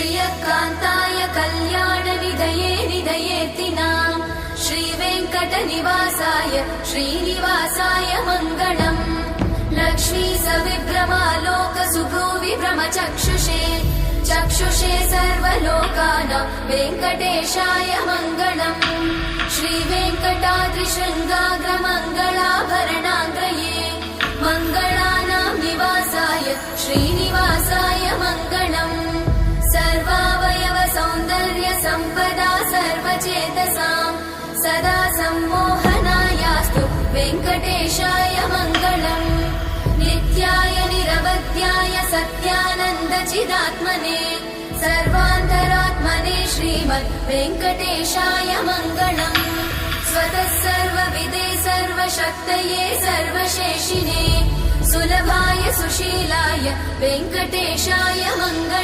श्रियकान्ताय कल्याणनिधये निधयेतिनाम् श्रीवेङ्कटनिवासाय श्रीनिवासाय मङ्गलम् लक्ष्मी सविभ्रमालोकसुभ्रूविभ्रमचक्षुषे चक्षुषे सर्वलोकानां वेङ्कटेशाय मङ्गलम् श्रीवेङ्कटाद्रिशृङ्गाग्रमङ्गलाभरणाङ्गये मङ्गलानां निवासाय श्रीनिवासाय मङ्गलम् सर्वावयव सौन्दर्य सम्पदा सर्वचेतसां सदा सम्मोहनायास्तु वेङ्कटेशाय मङ्गलम् नित्याय निरवध्याय सत्यानन्दचिदात्मने सर्वान्तरात्मने श्रीमद् वेङ्कटेशाय मङ्गलम् स्वतः सर्वविदे सर्वशक्तये सर्वशेषिने सुलभाय सुशीलाय वेङ्कटेशाय मङ्गलम्।